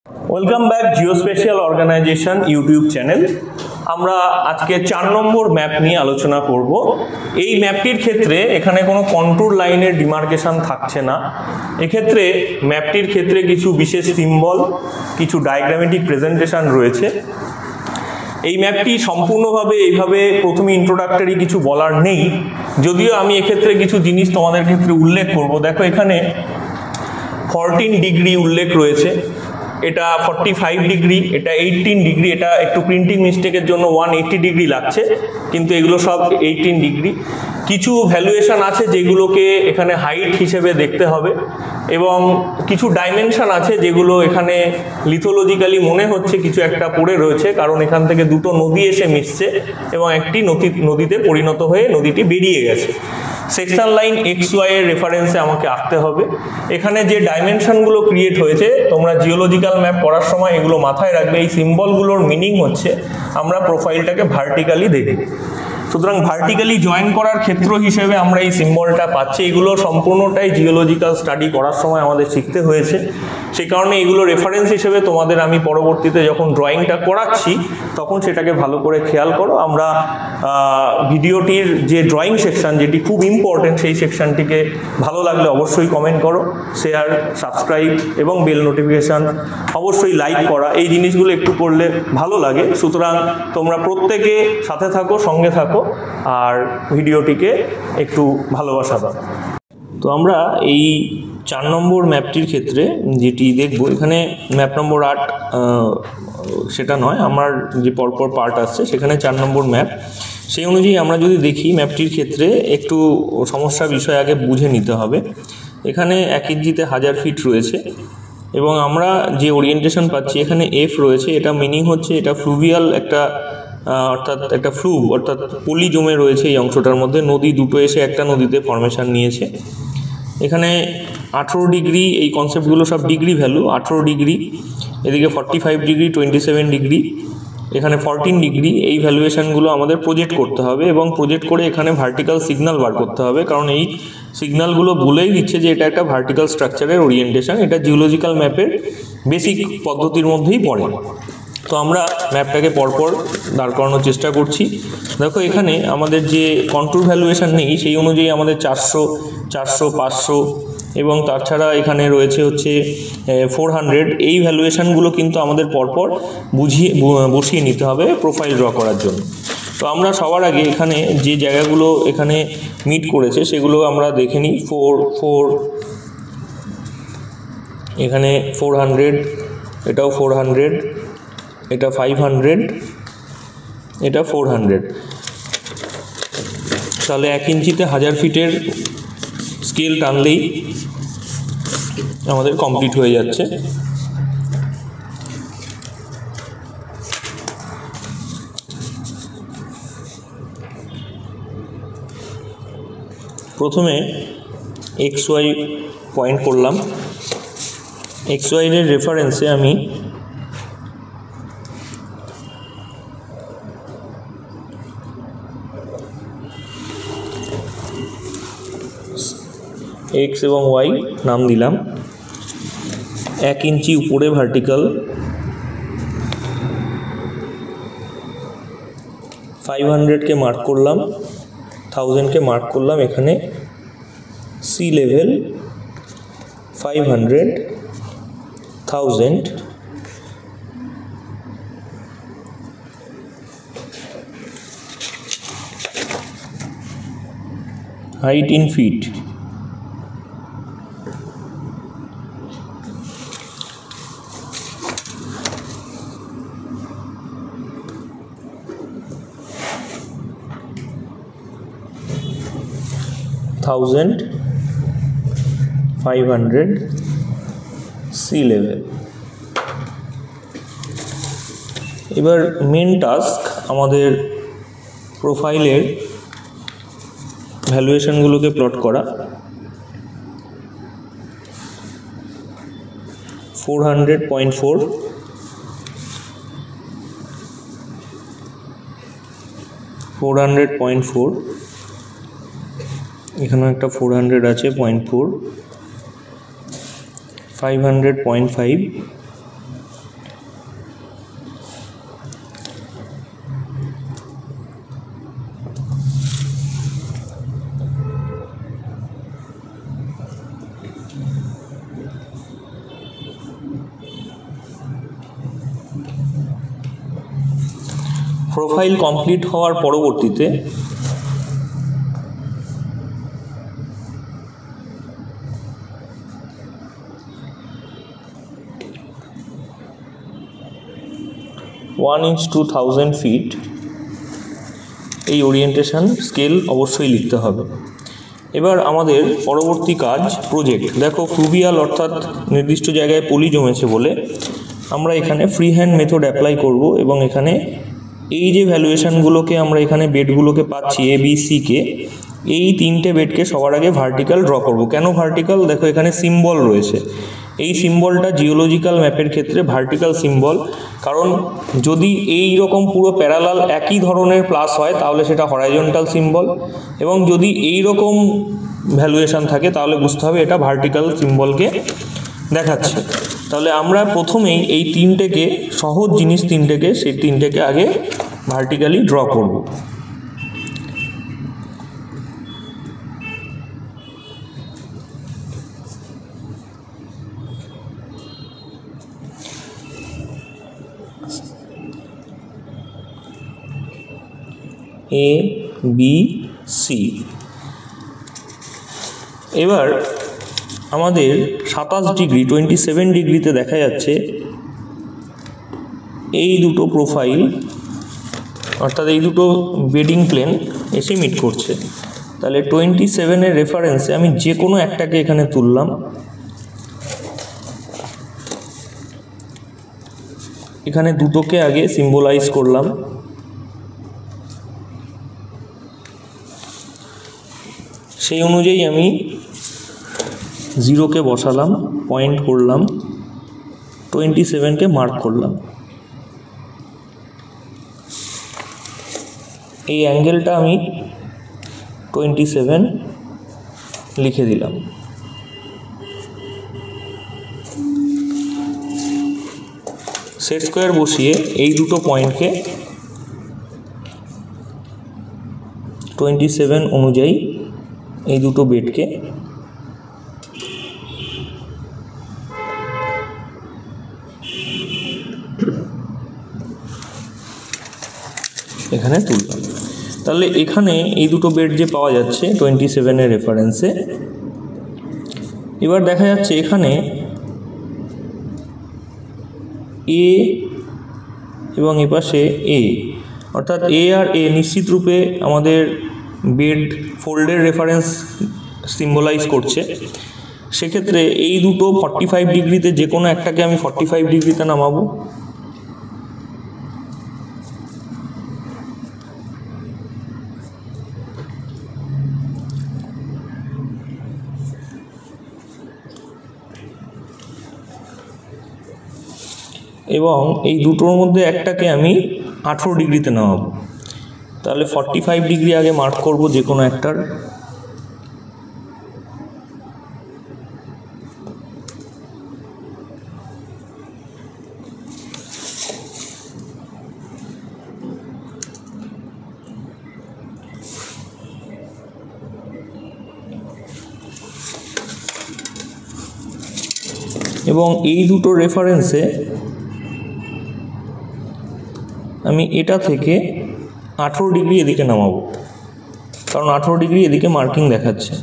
Welcome back geospatial organization YouTube channel. আমরা আজকে 4 নম্বর map নিয়ে আলোচনা করব। এই ম্যাপটির ক্ষেত্রে এখানে কোনো কন্ট্রোল লাইনের ডিমার্কেশন থাকছে না। এক্ষেত্রে ম্যাপটির ক্ষেত্রে কিছু বিশেষ সিম্বল, কিছু ডায়াগ্রামেটিক প্রেজেন্টেশন রয়েছে। এই ম্যাপটি সম্পূর্ণভাবে এইভাবে প্রথমে ইন্ট্রোডাক্টরি কিছু বলার নেই, যদিও আমি এক্ষেত্রে কিছু জিনিস তোমাদের ক্ষেত্রে উল্লেখ করব। দেখো এখানে 14 ডিগ্রি উল্লেখ রয়েছে, এটা 45 ডিগ্রি, এটা 18 ডিগ্রি, এটা একটু প্রিন্টিং মিস্টেকের জন্য 180 ডিগ্রি লাগছে, কিন্তু এগুলো সব 18 ডিগ্রি। কিছু ভ্যালুয়েশন আছে যেগুলোকে এখানে হাইট হিসেবে দেখতে হবে, এবং কিছু ডাইমেনশন আছে যেগুলো এখানে লিথোলজিক্যালি মনে হচ্ছে কিছু একটা পড়ে রয়েছে, কারণ এখান থেকে দুটো নদী এসে মিশছে এবং একটি নদীতে পরিণত হয়ে নদীটি বেরিয়ে গেছে। সেকশন লাইন XY এর রেফারেন্সে আমাকে আঁকতে হবে। এখানে যে ডাইমেনশনগুলো ক্রিয়েট হয়েছে, তোমরা জিওলজিক্যাল ম্যাপ পড়ার সময় এগুলো মাথায় রাখবে। এই সিম্বলগুলোর মিনিং হচ্ছে আমরা প্রোফাইলটাকে ভার্টিক্যালি দেখি, সুতরাং ভার্টিক্যালি জয়েন করার ক্ষেত্র হিসেবে আমরা এই সিম্বলটা পাচ্ছি। এগুলো সম্পূর্ণটাই জিওলজিক্যাল স্টাডি করার সময় আমাদের শিখতে হয়েছে, সেই কারণে এগুলো রেফারেন্স হিসেবে তোমাদের আমি পরবর্তীতে যখন ড্রয়িংটা করাচ্ছি তখন সেটাকে ভালো করে খেয়াল করো। আমরা ভিডিওটির যে ড্রয়িং সেকশন, যেটি খুব ইম্পর্টেন্ট, সেই সেকশনটিকে ভালো লাগলে অবশ্যই কমেন্ট করো, শেয়ার, সাবস্ক্রাইব এবং বেল নোটিফিকেশান, অবশ্যই লাইক করা, এই জিনিসগুলো একটু করলে ভালো লাগে। সুতরাং তোমরা প্রত্যেকে সাথে থাকো, সঙ্গে থাকো, আর ভিডিওটিকে একটু ভালোবাসা দাও। তো আমরা এই 4 নম্বর ম্যাপটির ক্ষেত্রে যেটি দেখব, এখানে ম্যাপ নম্বর 8 সেটা নয়, আমার যে পরপর পার্ট আসছে সেখানে 4 নম্বর ম্যাপ। সেই অনুযায়ী আমরা যদি দেখি ম্যাপটির ক্ষেত্রে একটু সমস্যা বিষয় আগে বুঝে নিতে হবে। এখানে 1 ইঞ্চিতে 1000 ফিট রয়েছে, এবং আমরা যে ওরিয়েন্টেশন পাচ্ছি এখানে F রয়েছে। এটা মিনিং হচ্ছে এটা ফ্লুভিয়াল একটা, অর্থাৎ একটা ফ্লুভ অর্থাৎ পলি জমে রয়েছে এই অংশটার মধ্যে। নদী দুটো এসে একটা নদীতে ফরমেশন নিয়েছে। এখানে 18 ডিগ্রি, এই কনসেপ্টগুলো সব ডিগ্রি ভ্যালু। 18 ডিগ্রি, এদিকে 45 ডিগ্রি, 27 ডিগ্রি, এখানে 14 ডিগ্রি। এই ভ্যালুয়েশনগুলো আমাদের প্রজেক্ট করতে হবে, এবং প্রজেক্ট করে এখানে ভার্টিক্যাল সিগন্যাল বার করতে হবে, কারণ এই সিগন্যালগুলো বলেই দিচ্ছে যে এটা একটা ভার্টিক্যাল স্ট্রাকচারের ওরিয়েন্টেশন। এটা জিওলজিক্যাল ম্যাপের বেসিক পদ্ধতির মধ্যেই পড়ে। তো আমরা ম্যাপটাকে পরপর দাঁড় করানোর চেষ্টা করছি। দেখো এখানে আমাদের যে কন্ট্রোল ভ্যালুয়েশন নেই, সেই অনুযায়ী আমাদের 400, 500 এবং তাছাড়া এখানে রয়েছে হচ্ছে 400। এই ভ্যালুয়েশনগুলো কিন্তু আমাদের পরপর বসিয়ে নিতে হবে প্রোফাইল ড্র করার জন্য। তো আমরা সবার আগে এখানে যে জায়গাগুলো এখানে মিট করেছে সেগুলো আমরা দেখে নিই। 4, এখানে 400, এটাও 400, এটা 500, এটা 400। তাহলে 1 ইঞ্চিতে 1000 ফিটের স্কেল টানলেই আমাদের কমপ্লিট হয়ে যাচ্ছে। প্রথমে XY পয়েন্ট করলাম। XY এর রেফারেন্সে আমি X এবং Y নাম দিলাম। 1 ইঞ্চি উপরে ভার্টিক্যাল, 500কে মার্ক করলাম, 1000কে মার্ক করলাম। এখানে sea level 500, 1000, height in feet, 1000, 500, sea level. এবার মেন টাস্ক আমাদের প্রোফাইলের ভ্যালুয়েশনগুলোকে প্লট করা। 400.4, 400.4, এখানে একটা 400 আছে 0.4, 500.5, প্রোফাইল কমপ্লিট হওয়ার পরবর্তীতে ওয়ান ইঞ্চ টু 1000 ফিট এই ওরিয়েন্টেশন স্কেল অবশ্যই লিখতে হবে। এবার আমাদের পরবর্তী কাজ প্রজেক্ট। দেখো ফ্লুভিয়াল অর্থাৎ নির্দিষ্ট জায়গায় পলি জমেছে বলে আমরা এখানে ফ্রি হ্যান্ড মেথড অ্যাপ্লাই করব এবং এখানে এই যে ভ্যালুয়েশনগুলোকে আমরা এখানে বেডগুলোকে পাচ্ছি এ বি সি কে, এই তিনটে বেডকে সবার আগে ভার্টিক্যাল ড্র করব। কেন ভার্টিক্যাল? দেখো এখানে সিম্বল রয়েছে, এই সিম্বলটা জিওলজিক্যাল ম্যাপের ক্ষেত্রে ভার্টিক্যাল সিম্বল, কারণ যদি এই রকম পুরো প্যারালাল একই ধরনের প্লাস হয় তাহলে সেটা হরাইজন্টাল সিম্বল, এবং যদি এই রকম ভ্যালুয়েশন থাকে তাহলে বুঝতে হবে এটা ভার্টিক্যাল সিম্বলকে দেখাচ্ছে। তাহলে আমরা প্রথমেই এই তিনটেকে, সহজ জিনিস তিনটেকে, সেই তিনটেকে আগে ভার্টিক্যালি ড্র করব। A B C. এবার আমাদের 27 ডিগ্রি 27 ডিগ্রিতে দেখা যাচ্ছে এই দুটো প্রোফাইল অর্থাৎ এই দুটো বেডিং প্লেন এসে মিট করছে। তাহলে 27-এর রেফারেন্সে আমি যে কোনো একটাকে এখানে তুললাম, এখানে দুটোকে আগে সিম্বলাইজ করলাম, সেই অনুযায়ী আমি 0কে বসালাম, পয়েন্ট করলাম, 27কে মার্ক করলাম। এই অ্যাঙ্গেলটা আমি 27 লিখে দিলাম। সেট স্কোয়ার বসিয়ে এই দুটো পয়েন্টকে 27 অনুযায়ী এই দুটো বেডকে এখানে তুললাম। তাহলে এখানে এই দুটো বেড যে পাওয়া যাচ্ছে 27-এর রেফারেন্সে, এবার দেখা যাচ্ছে এখানে এ এবং এপাশে এ, অর্থাৎ এ আর এ নিশ্চিত রূপে আমাদের বেড ফোল্ডের রেফারেন্স সিম্বলাইজ করছে। সেক্ষেত্রে এই দুটো 45 ডিগ্রিতে যে কোনো একটাকে আমি 45 ডিগ্রিতে নামাবো। এবং এই দুটোর মধ্যে একটাকে আমি 18 ডিগ্রিতে নামাবো। তাহলে 45 ডিগ্রি আগে মার্ক করব যে কোনো একটার। এবং এই দুটো রেফারেন্সে আমি এটা থেকে 18 ডিগ্রি এদিকে নামাবো, কারণ 18 ডিগ্রি এদিকে মার্কিং দেখাচ্ছে।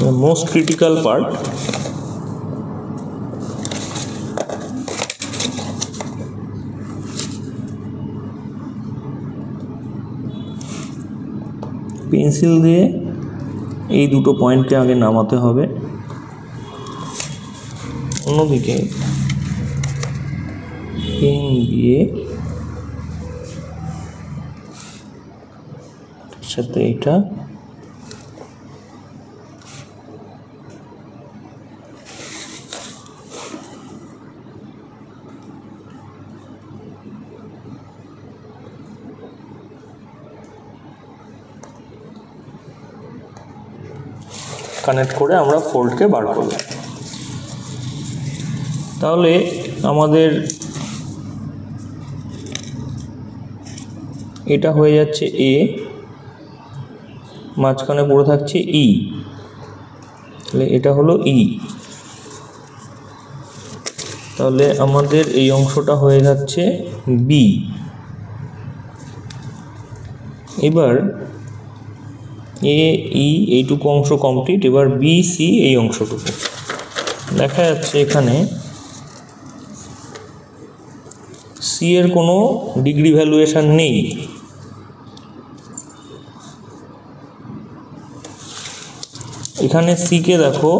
The most critical part, pencil দিয়ে এই দুটো পয়েন্টকে আগে নামাতে হবে, অন্যদিকে পেন দিয়ে সাথে এটা কানেক্ট করে আমরা ফোল্ডকে বার করলাম। তাহলে আমাদের এটা হয়ে যাচ্ছে এ, মাঝখানে পড়ে থাকছে ই, তাহলে এটা হলো ই। তাহলে আমাদের এই অংশটা হয়ে যাচ্ছে বি। এবার এ ই এইটুকু অংশ কমপ্লিট। এবার বি সি এই অংশটুকু দেখা যাচ্ছে এখানে সি এর কোনো ডিগ্রি ভ্যালুয়েশন নেই। এখানে সি কে দেখো,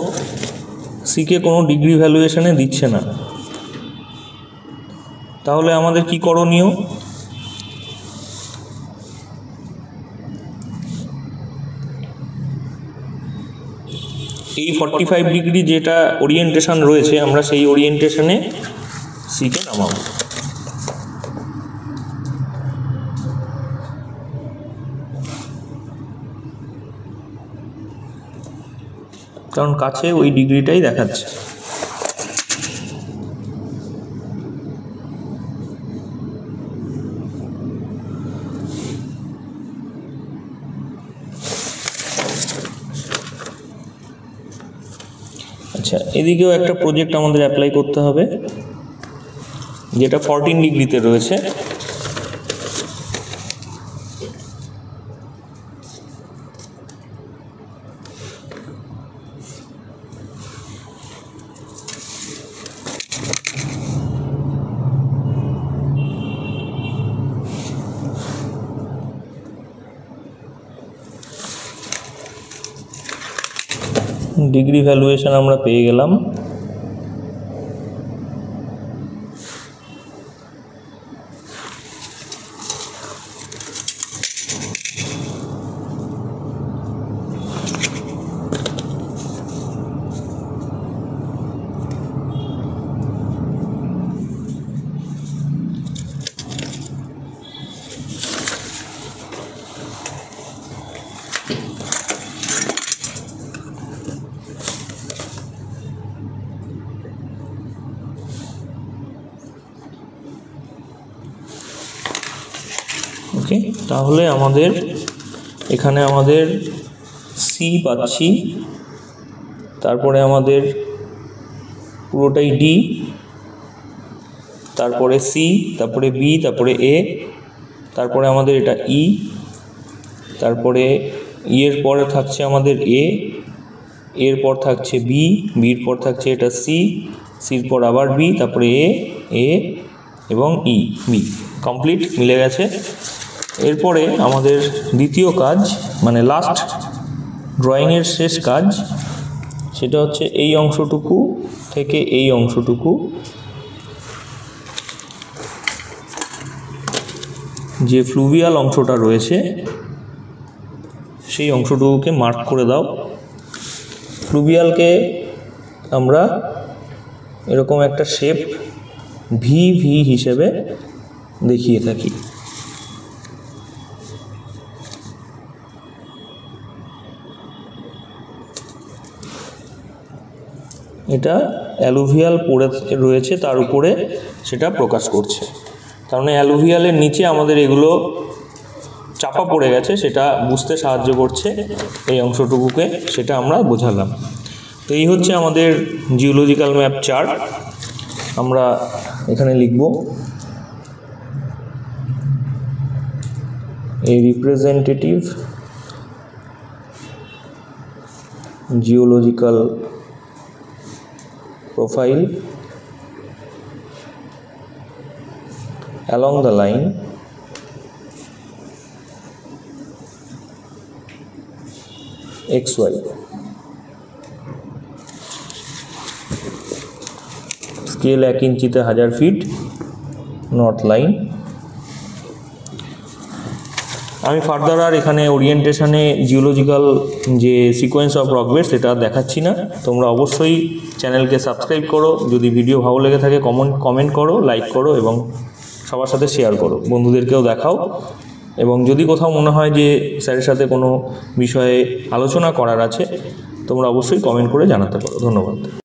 সি কে কোনো ডিগ্রি ভ্যালুয়েশনে দিচ্ছে না। তাহলে আমাদের কি করণীয়? এই 45 ডিগ্রি যেটা ওরিয়েন্টেশন রয়েছে আমরা সেই ওরিয়েন্টেশনে সি কে নামাবো। কারণ কাছে ওই ডিগ্রিটাই দেখাচ্ছে। আচ্ছা, এদিকেও একটা প্রজেক্ট আমাদের অ্যাপ্লাই করতে হবে যেটা 14 ডিগ্রিতে রয়েছে। ডিগ্রি ভ্যালুয়েশন আমরা পেয়ে গেলাম। ওকে, তাহলে আমাদের এখানে আমাদের সি পাচ্ছি, তারপরে আমাদের পুরোটাই ডি, তারপরে সি, তারপরে বি, তারপরে এ, তারপরে আমাদের এটা ই, তারপরে ই এর পরে থাকছে আমাদের এ, এর পর থাকছে বি, বির পর থাকছে এটা সি, সির পর আবার বি, তারপরে এ এবং ই, বি। কমপ্লিট, মিলে গেছে। এরপরে আমাদের দ্বিতীয় কাজ, মানে লাস্ট ড্রয়িংয়ের শেষ কাজ, সেটা হচ্ছে এই অংশটুকু থেকে এই অংশটুকু যে ফ্লুভিয়াল অংশটা রয়েছে সেই অংশটুকুকে মার্ক করে দাও। ফ্লুভিয়ালকে আমরা এরকম একটা শেপ ভি ভি হিসেবে দেখিয়ে থাকি। এটা অ্যালুভিয়াল পড়ে রয়েছে, তার উপরে সেটা প্রকাশ করছে। তার মানে অ্যালুভিয়ালের নিচে আমাদের এগুলো চাপা পড়ে গেছে, সেটা বুঝতে সাহায্য করছে এই অংশটুকুকে, সেটা আমরা বোঝালাম। তো এই হচ্ছে আমাদের জিওলজিক্যাল ম্যাপ চার্ট। আমরা এখানে লিখব a representative geological profile along the line XY, scale 1 ইঞ্চিতে 1000 ফিট, নর্থ লাইন। আমি ফার্দার আর এখানে ওরিয়েন্টেশনে জিওলজিক্যাল যে সিকোয়েন্স অফ রকবেড সেটা দেখাচ্ছি না। তোমরা অবশ্যই চ্যানেলকে সাবস্ক্রাইব করো, যদি ভিডিও ভালো লেগে থাকে কমেন্ট করো, লাইক করো এবং সবার সাথে শেয়ার করো, বন্ধুদেরকেও দেখাও। এবং যদি কোথাও মনে হয় যে স্যারের সাথে কোনো বিষয়ে আলোচনা করার আছে তোমরা অবশ্যই কমেন্ট করে জানাতে পারো। ধন্যবাদ।